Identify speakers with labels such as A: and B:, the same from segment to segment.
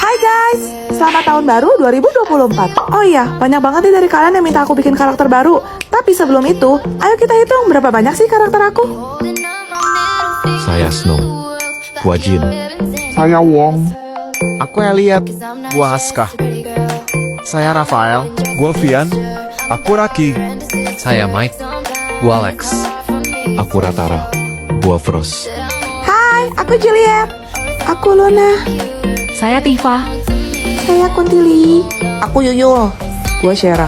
A: Hai guys, selamat tahun baru 2024. Oh iya, banyak banget nih dari kalian yang minta aku bikin karakter baru. Tapi sebelum itu, ayo kita hitung berapa banyak sih karakter aku.
B: Saya Snow. Gua Jin.
C: Saya Wong.
D: Aku Elliot. Gua Aska. Saya Rafael.
C: Gua Vian.
E: Aku Raki.
B: Saya Mike. Gua Alex. Aku Ratara. Gua Frost.
A: Hai, aku Juliet. Aku Luna.
F: Saya Tifa.
A: Saya Kuntili. Aku Yuyul. Gua Shera.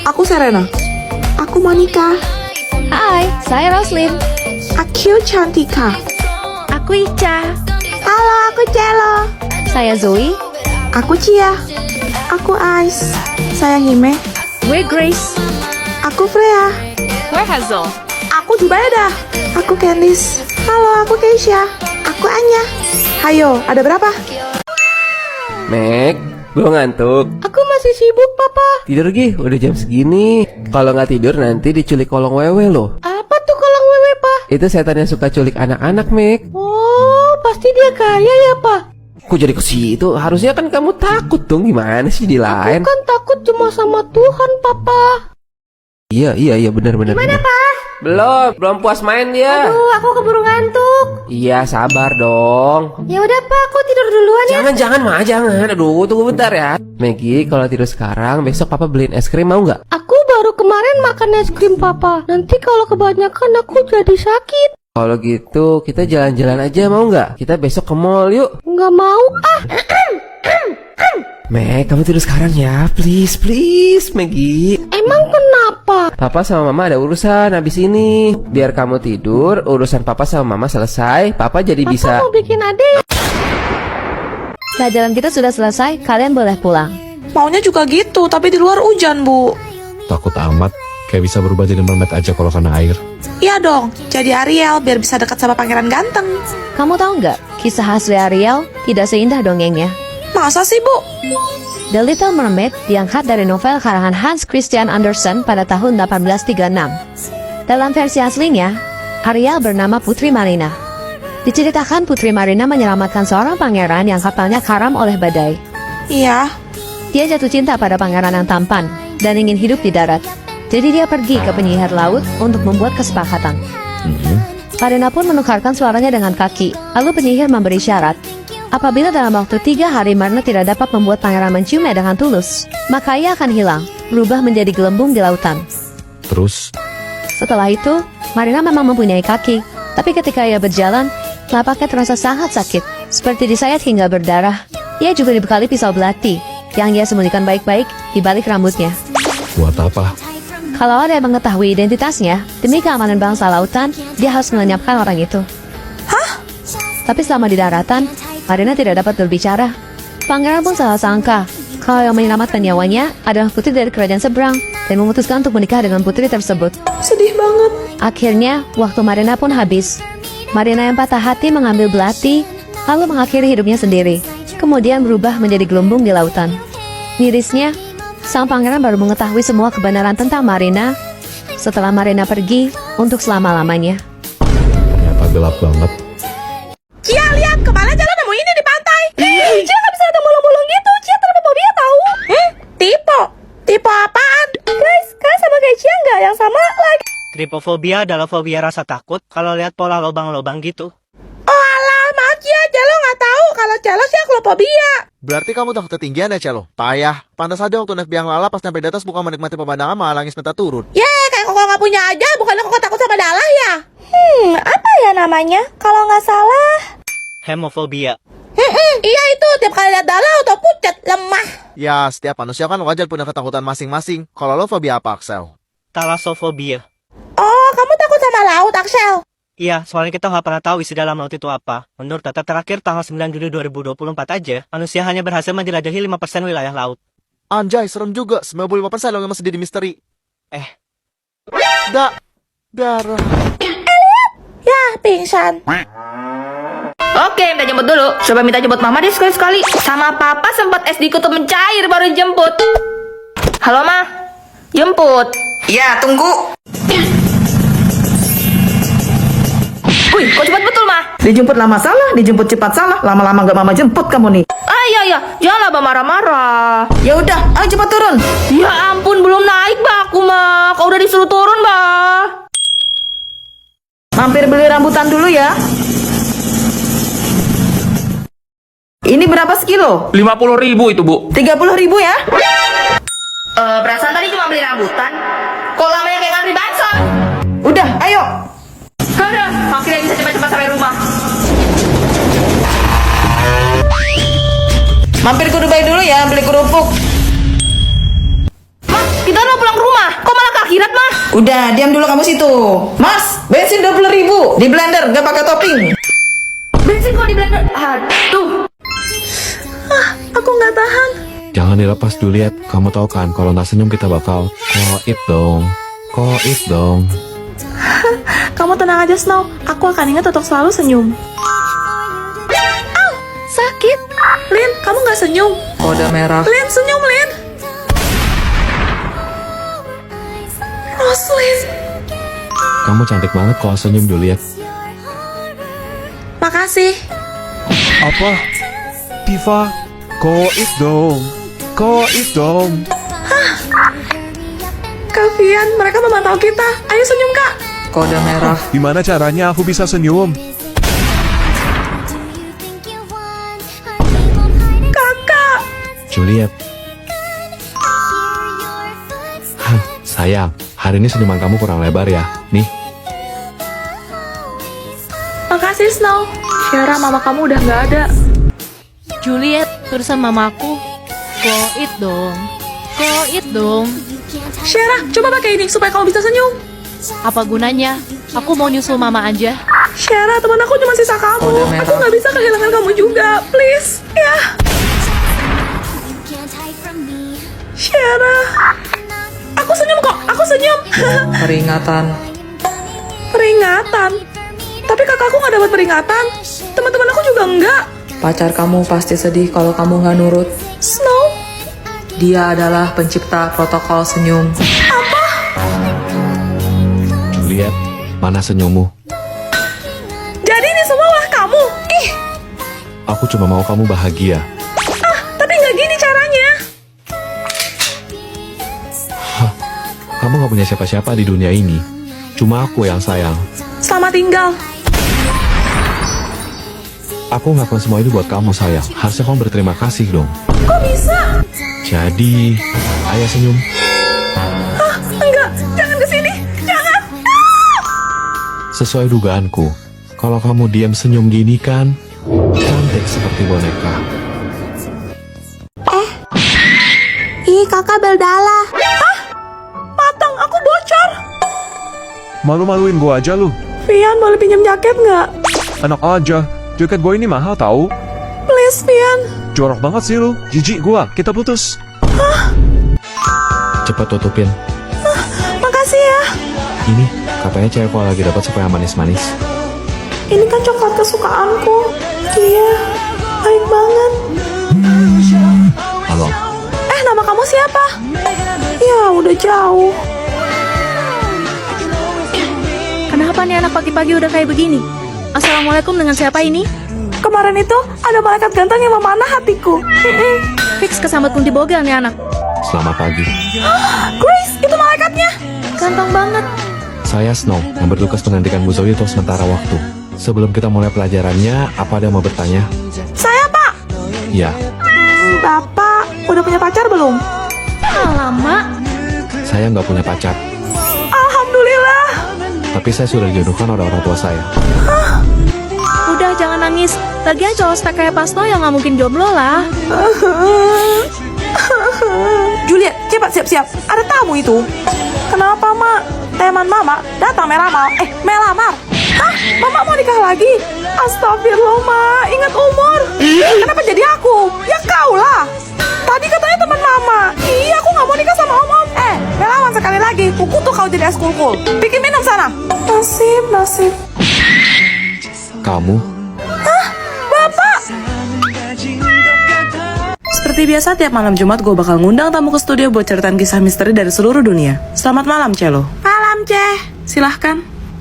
A: Aku Serena. Aku Monica.
F: Hai, saya Roslyn.
A: Aku Cantika.
F: Aku Ica.
A: Halo, aku Cello.
F: Saya Zoe.
A: Aku Cia. Aku Ice. Saya Hime.
F: Gue Grace.
A: Aku Freya.
F: Gue Hazel.
A: Aku Jubaida. Aku Candice. Halo, aku Keisha. Aku Anya. Hayo, ada berapa?
G: Meg, belum ngantuk?
F: Aku masih sibuk, Papa.
G: Tidur Gi, udah jam segini. Kalau nggak tidur nanti diculik kolong wewe loh.
F: Apa tuh kolong wewe, Pak?
G: Itu setan yang suka culik anak-anak, Meg.
F: Oh, pasti dia kaya ya, Pak?
G: Kok jadi ke situ? Harusnya kan kamu takut dong. Gimana sih di lain?
F: Aku kan takut cuma sama Tuhan, Papa.
G: Iya, benar.
F: Gimana, Pak?
G: Belum puas main dia.
F: Aduh, aku keburu ngantuk.
G: Iya, sabar dong.
F: Ya udah, Pak, aku tidur duluan ya.
G: Jangan. Aduh, tunggu bentar ya. Maggie, kalau tidur sekarang, besok papa beliin es krim mau nggak?
F: Aku baru kemarin makan es krim, Papa. Nanti kalau kebanyakan aku jadi sakit.
G: Kalau gitu, kita jalan-jalan aja mau nggak? Kita besok ke mall yuk.
F: Nggak mau, ah.
G: Meg, kamu tidur sekarang ya, please, Maggie.
F: Emang kenapa?
G: Papa sama mama ada urusan habis ini. Biar kamu tidur, urusan papa sama mama selesai. Papa jadi bisa.
F: Papa mau bikin adik. Pelajaran kita sudah selesai, kalian boleh pulang.
A: Maunya juga gitu, tapi di luar hujan, Bu.
B: Takut amat. Kayak bisa berubah jadi mermaid aja kalau kena air.
A: Iya dong, jadi Ariel biar bisa dekat sama pangeran ganteng.
F: Kamu tahu nggak, kisah asli Ariel tidak seindah dongengnya.
A: Masa sih, Bu?
F: The Little Mermaid diangkat dari novel karangan Hans Christian Andersen pada tahun 1836. Dalam versi aslinya, Ariel bernama Putri Marina. Diceritakan Putri Marina menyelamatkan seorang pangeran yang kapalnya karam oleh badai.
A: Iya.
F: Dia jatuh cinta pada pangeran yang tampan dan ingin hidup di darat. Jadi dia pergi ke penyihir laut untuk membuat kesepakatan. Marina pun menukarkan suaranya dengan kaki. Lalu penyihir memberi syarat. Apabila dalam waktu 3 hari Marina tidak dapat membuat pangeran menciumnya dengan tulus, maka ia akan hilang, berubah menjadi gelembung di lautan.
B: Terus,
F: Setelah itu, Marina memang mempunyai kaki. Tapi ketika ia berjalan, telapaknya terasa sangat sakit, seperti disayat hingga berdarah. Ia juga dibekali pisau belati, yang ia sembunyikan baik-baik di balik rambutnya.
B: buat apa?
F: Kalau ada yang mengetahui identitasnya, demi keamanan bangsa lautan, dia harus melenyapkan orang itu.
A: Hah?
F: Tapi selama di daratan, Marina tidak dapat berbicara. Pangeran pun salah sangka kalau yang menyelamatkan nyawanya adalah putri dari kerajaan seberang dan memutuskan untuk menikah dengan putri tersebut.
A: Sedih banget.
F: Akhirnya, waktu Marina pun habis. Marina yang patah hati mengambil belati, lalu mengakhiri hidupnya sendiri. Kemudian berubah menjadi gelembung di lautan. Mirisnya, sang pangeran baru mengetahui semua kebenaran tentang Marina setelah Marina pergi untuk selama-lamanya.
B: Ternyata gelap banget.
A: Cia, lihat, kemana jalan nemu ini di pantai?
F: Cia nggak bisa ada bolong-bolong gitu. Cia termofobia tahu.
A: Tipe apaan?
F: Guys, kalian sama kayak Cia nggak? Yang sama like.
H: Tripofobia adalah fobia rasa takut kalau lihat pola lubang-lubang gitu.
A: Oh alah, maaf Cia, Celo nggak tahu kalau Celo sih aklopobia.
D: Berarti kamu takut ketinggian ya, Celo? Payah. Pantas aja waktu naik biang lala pas sampai di atas bukan menikmati pemandangan malah nangis minta turun.
A: Kayak kok nggak punya aja, bukannya kok takut sama Dalah ya?
F: Apa ya namanya? Kalau nggak salah.
H: Hemofobia.
A: Iya itu, tiap kali lihat Dalah atau pucat, lemah.
D: Ya, setiap manusia kan wajar punya ketakutan masing-masing. Kalau lo fobia apa, Axel?
H: Talasofobia.
A: Oh, kamu takut sama laut, Axel?
H: Iya, soalnya kita nggak pernah tahu isi dalam laut itu apa. Menurut data terakhir tanggal 9 Juli 2024 aja, manusia hanya berhasil menjelajahi 5% wilayah laut.
D: Anjay, serem juga. 95% lo yang masih jadi misteri. Darah.
A: Ya, pingsan.
I: Oke, minta jemput dulu. Coba minta jemput mama deh sekali-sekali. Sama papa sempat SD kutub mencair baru jemput. Halo, Ma. Jemput.
J: Ya, tunggu.
I: Wih, kok cepat betul, Ma?
E: Dijemput lama salah, dijemput cepat salah. Lama-lama gak mama jemput kamu nih.
I: Ah, iya. Janganlah Ba marah-marah.
E: Ya udah, ayo cepat turun.
I: Ya ampun, belum naik Ba aku, Ma. Kau udah disuruh turun, Ba.
E: Mampir beli rambutan dulu ya. Ini berapa sekilo?
G: 50.000 itu, Bu.
E: 30.000 ya.
I: Perasaan tadi cuma beli rambutan. Kok lamanya kayak ngantri bakso?
E: Udah, ayo.
I: Udah, akhirnya bisa cepat-cepat sampai rumah.
E: Mampir ke Dubai dulu ya, beli kerupuk.
I: Ma, kita mau pulang ke rumah. Kok malah ke akhirat, Ma?
E: Udah, diam dulu kamu situ. Mas, bensin 20.000 di blender, gak pakai topping.
I: Bensin kok di blender? Aduh.
A: Aku nggak tahan.
B: Jangan dilepas Juliet. Kamu tahu kan kalau nggak senyum kita bakal koit dong. Koit dong.
A: Kamu tenang aja, Snow. Aku akan ingat untuk selalu senyum. Au, sakit. Lin, kamu nggak senyum?
E: Kode merah.
A: Lin, senyum, Lin. Roslyn.
B: Kamu cantik banget kalau senyum Juliet.
A: Makasih.
C: Apa? Tifa, koit dong. Koit dong.
A: Kak Vian, mereka memantau kita. Ayo senyum, Kak.
E: Kode merah.
C: Gimana caranya aku bisa senyum?
A: Kakak.
B: Juliet. Hah, sayang. Hari ini senyuman kamu kurang lebar ya. Nih,
A: Makasih, Snow. Syara, mama kamu udah nggak ada.
J: Juliet, terusan mamaku. Koit dong. Koit dong.
A: Syara, coba pakai ini supaya kamu bisa senyum.
J: Apa gunanya? Aku mau nyusul mama aja.
A: Syara, teman aku cuma sisa kamu.
E: Kode merah.
A: Aku nggak bisa kehilangan kamu juga. Please, ya. Syara. Aku senyum kok. Aku senyum.
E: Peringatan.
A: Peringatan. Tapi kakakku nggak dapat peringatan. Teman-teman aku juga enggak.
E: Pacar kamu pasti sedih kalau kamu nggak nurut.
A: Snow.
E: Dia adalah pencipta protokol senyum.
B: Juliet, mana senyummu?
A: Jadi ini semua ulah kamu. Ih,
B: Aku cuma mau kamu bahagia.
A: tapi nggak gini caranya.
B: Kamu gak punya siapa-siapa di dunia ini. Cuma aku yang sayang.
A: Selamat tinggal.
B: Aku ngelakuin semua ini buat kamu sayang. Harusnya kamu berterima kasih dong.
A: Kok bisa?
B: Jadi, ayo senyum.
A: Enggak, jangan kesini. Jangan.
B: Sesuai dugaanku, kalau kamu diam senyum gini kan, cantik seperti boneka.
A: Ih, kakak Beldala. Hah? Matang, aku bocor.
C: Malu-maluin gua aja lu.
A: Vian, boleh pinjam jaket nggak?
C: Enak aja. Jaket gua ini mahal tahu.
A: Please, Vian.
C: Jorok banget sih lu. Jijik gua. Kita putus.
B: Cepet tutupin.
A: Makasih ya.
B: Ini, katanya cewek kalau lagi dapat suka yang manis-manis.
A: Ini kan coklat kesukaanku. Iya, baik banget.
B: Halo,
A: Nama kamu siapa? Ya, udah jauh.
J: Kenapa nih anak pagi-pagi udah kayak begini? Assalamualaikum, dengan siapa ini?
A: Kemarin itu ada malaikat ganteng yang memanah hatiku.
J: Fix kesambet kunti bogel nih anak.
B: selamat pagi.
A: Grace, itu malaikatnya.
J: Ganteng banget.
B: Saya Snow, yang bertugas menggantikan Bu Zoe untuk sementara waktu. Sebelum kita mulai pelajarannya, apa ada yang mau bertanya?
A: Saya, Pak.
B: Ya,
A: Bapak, udah punya pacar belum?
J: Alamak.
B: saya nggak punya pacar,
A: Alhamdulillah.
B: tapi saya sudah dijodohkan oleh orang tua saya.
J: Udah, jangan nangis. Lagian cowok spek kayak Pasno yang nggak mungkin jomblo lah.
A: Juliet, cepat siap-siap. Ada tamu itu. Kenapa, Mak? Teman Mama datang melamar. Melamar. Hah? Mama mau nikah lagi? Astagfirullah, Mak. Ingat umur. Kenapa jadi aku? Ya kau lah. Tadi katanya teman Mama. Iya, aku nggak mau nikah sama Om. Melawan sekali lagi. Kukutuk kau jadi es kulkul. Bikin minum sana. Nasib.
B: Kamu?
A: Bapak!
E: Seperti biasa tiap malam Jumat gue bakal ngundang tamu ke studio buat ceritain kisah misteri dari seluruh dunia. Selamat malam, Celo.
A: Malam, Ceh.
E: Silahkan.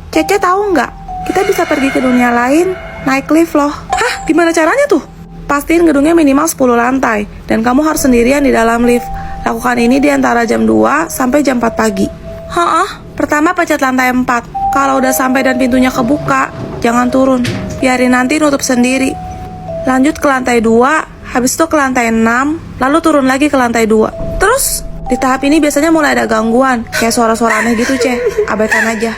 A: Cece tahu nggak? kita bisa pergi ke dunia lain, naik lift loh. Hah? Gimana caranya tuh? Pastiin gedungnya minimal 10 lantai, dan kamu harus sendirian di dalam lift. Lakukan ini di antara jam 2 sampai jam 4 pagi. Pertama pencet lantai 4. Kalau udah sampai dan pintunya kebuka, jangan turun. Biarin nanti nutup sendiri. Lanjut ke lantai 2, habis itu ke lantai 6, lalu turun lagi ke lantai 2. Terus, di tahap ini biasanya mulai ada gangguan, kayak suara-suara aneh gitu, abaikan aja.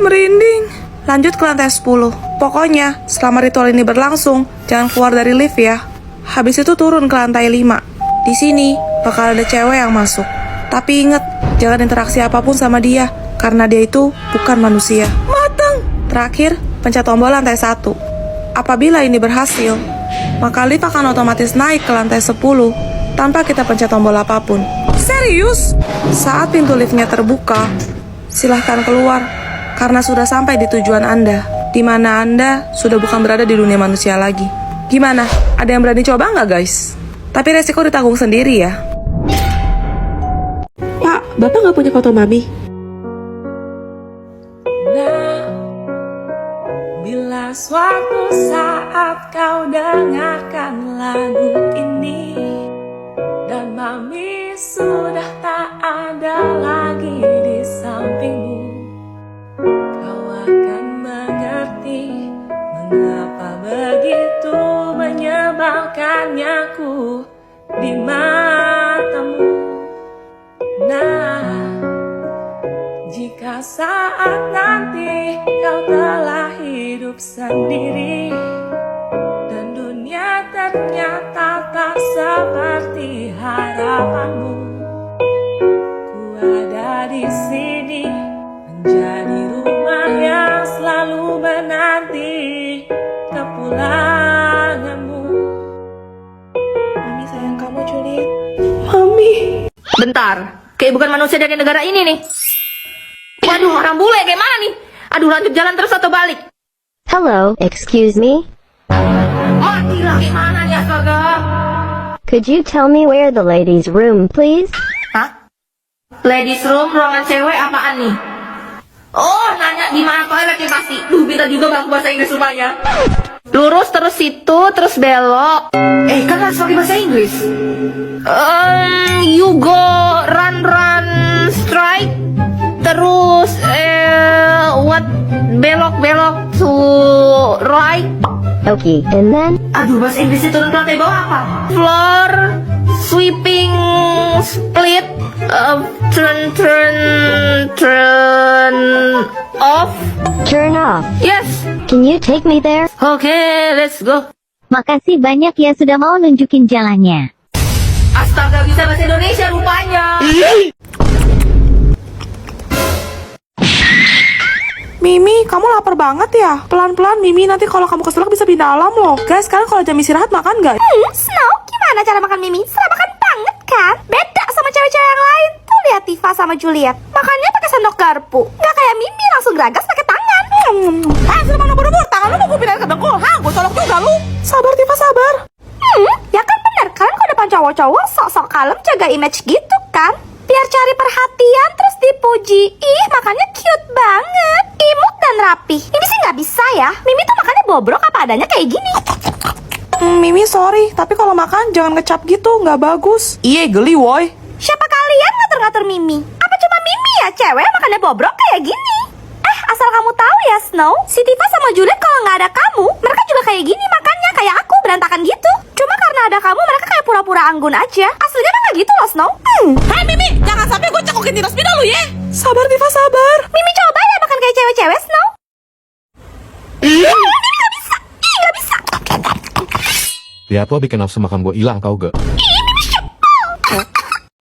A: Merinding. Lanjut ke lantai 10. Pokoknya, selama ritual ini berlangsung, jangan keluar dari lift ya. Habis itu turun ke lantai 5. Di sini, bakal ada cewek yang masuk. Tapi inget, jangan interaksi apapun sama dia, karena dia itu bukan manusia. Mateng! Terakhir, pencet tombol lantai 1. Apabila ini berhasil, maka lift akan otomatis naik ke lantai 10 tanpa kita pencet tombol apapun. Serius? Saat pintu liftnya terbuka, silahkan keluar karena sudah sampai di tujuan Anda, di mana Anda sudah bukan berada di dunia manusia lagi. Gimana? Ada yang berani coba nggak, guys? Tapi resiko ditanggung sendiri ya. Pak, Bapak nggak punya foto Mami? Bila suatu saat kau dengarkan lagu ini dan Mami sudah tak ada lagi di sampingmu, kau akan mengerti mengapa begitu menyebalkannya ku di matamu. Nah, jika saat nanti kau telah hidup sendiri dan dunia ternyata tak seperti harapanmu, ku ada di sini menjadi rumah yang selalu menanti kepulanganmu. Mami sayang kamu, Juliet. Mami.
I: Bentar, kayak bukan manusia dari negara ini nih. Waduh, orang bule kayak mana nih? Aduh, lanjut jalan terus atau balik?
F: Hello, excuse me?
I: Matilah, kayak mana nih astaga?
F: Could you tell me where the ladies' room, please?
I: Hah? Ladies room, ruangan cewek apaan nih? Oh, nanya di mana toilet nih pasti. Duh, bisa juga bang bahasa Inggris rumahnya. Lurus terus situ, terus belok. Kan harus pakai bahasa Inggris. You go run straight. Terus what belok to right.
F: Okay, and then?
I: Aduh, bahasa Inggrisnya turun ke lantai bawah apa? Floor sweeping split turn off.
F: Turn off.
I: Yes.
F: Can you take me there?
I: Okay, let's go.
F: Makasih banyak ya sudah mau nunjukin jalannya.
I: Astaga, bisa bahasa Indonesia rupanya.
A: Mimi, kamu lapar banget ya? Pelan-pelan, Mimi, nanti kalau kamu keselak bisa pindah alam loh. Guys, sekarang kalau jam istirahat makan nggak?
J: Snow, gimana cara makan Mimi? Serabakan banget kan? Beda sama cewek-cewek yang lain. Tuh lihat Tifa sama Juliet. Makannya pakai sendok garpu. Nggak kayak Mimi langsung geragas pakai tangan.
A: Sudah mana buru-buru, tangan lu mau gue pindahin ke dengkul. Gue colok juga lu. Sabar, Tifa, sabar.
J: Ya kan bener kan kalau depan cowok-cowok sok-sok kalem jaga image gitu kan? Biar cari perhatian terus dipuji. Ih, makannya cute banget. Imut dan rapi. Mimi sih nggak bisa ya. Mimi tuh makannya bobrok apa adanya kayak gini.
A: Mimi sorry, tapi kalau makan jangan ngecap gitu, nggak bagus. Iya, geli woy.
J: Siapa kalian ngatur-ngatur Mimi? Apa cuma Mimi ya cewek makannya bobrok kayak gini? Asal kamu tahu ya Snow, si Tifa sama Juliet kalau nggak ada kamu, mereka juga kayak gini makannya, kayak aku berantakan gitu. Cuma karena ada kamu mereka kayak pura-pura anggun aja. Aslinya mah nggak gitu loh Snow.
A: Hai Mimi, jangan sampai gue cekokin di resmi dulu ya. Sabar Tifa, sabar.
J: Mimi coba ya makan kayak cewek-cewek Snow. Mimi nggak bisa. Ih, nggak bisa.
B: Lihat lo bikin nafsu makan gue hilang, tau gak?
J: Ih,